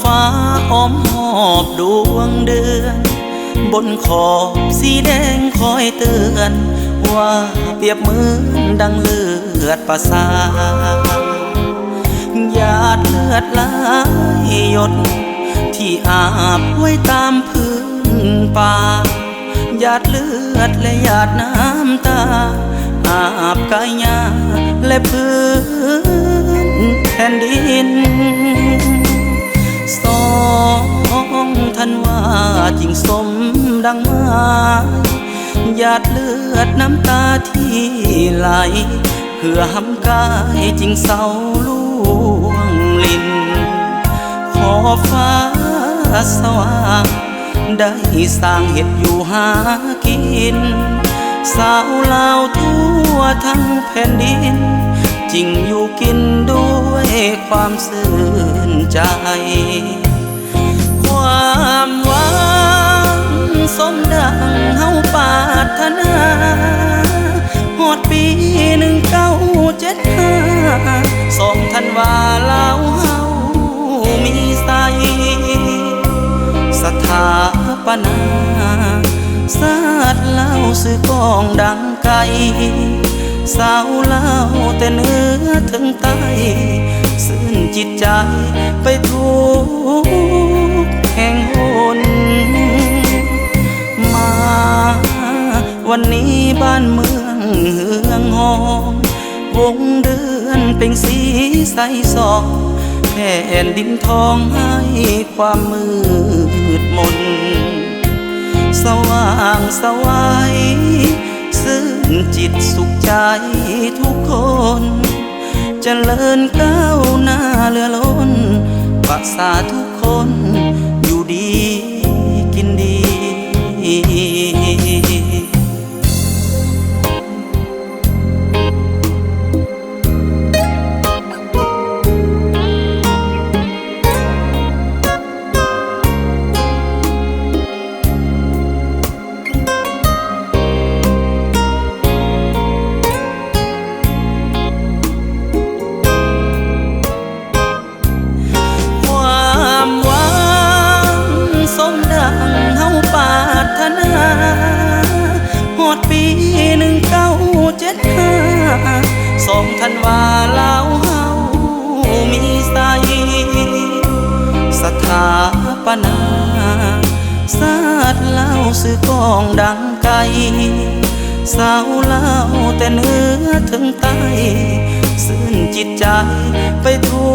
ฟ้าอ้อมหอบดวงเดือนบนขอบสีแดงคอยเตือนว่าเปรียบเหมือนดังเลือดประสาหยาดเลือดไหลหยดที่อาบไว้ตามพื้นป่าหยาดเลือดและหยาดน้ำตาอาบกายหญ้าและพื้นแผ่นดินสองท่านว่าจริงสมดังไม้หยาดเลือดน้ำตาที่ไหลเพื่อหำกายจริงเศร้าล่วงลินขอฟ้าสว่างได้สร้างเห็ดอยู่หากินสาวลาวทั่วทั้งแผ่นดินจริงอยู่กินด้วยความซื่นใจความหวังสมดังเฮาปรารถนาฮอดปี1975สองธันวาลาวเฮามีใสสถาปนาศาสตร์เล่าสื่อกองดังไกลสาวเล่าแต่เนื้อถึงใต้ซึ่งจิตใจไปทุกแห่งหนมาวันนี้บ้านเมืองเฮืองหองวงเดือนเป็นสีใสสองแผ่นดินทองให้ความมืดมนสว่างสวัยซึ่งจิตสุขใจทุกคนเจริญก้าวหน้าเรือล้นประสาทุกคนอยู่ดีกินดีฮอดปี1975สองธันวาลาวเฮามีใสสถาปนาศาสตร์เล่าสื่อกองดังไกลสาวเล่าแต่เนื้อถึงใต้ซึ่งจิตใจไปทุ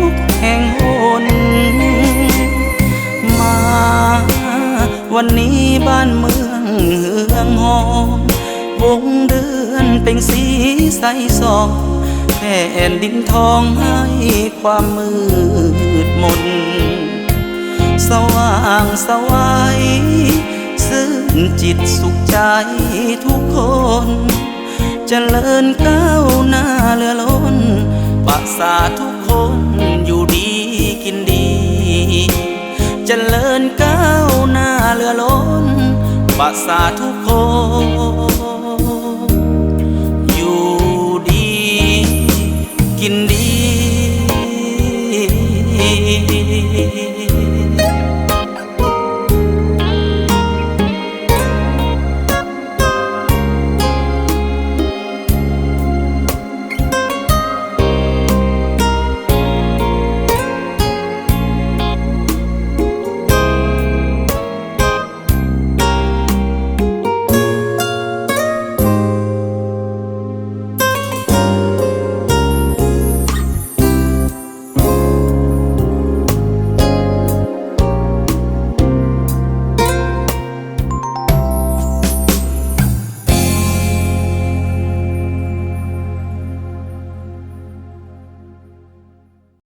กแห่งหนมาวันนี้บ้านเมืองเฮืองหองวงเดือนเป็นสีใสสองแผ่นดินทองให้ความมืดมนสว่างสวัยซึ่งจิตสุขใจทุกคนเจริญก้าวหน้าเรือล้นประสาทุกคนอยู่ดีกินดีเจริญก้าวหน้าเรือล้นประสาทุกคน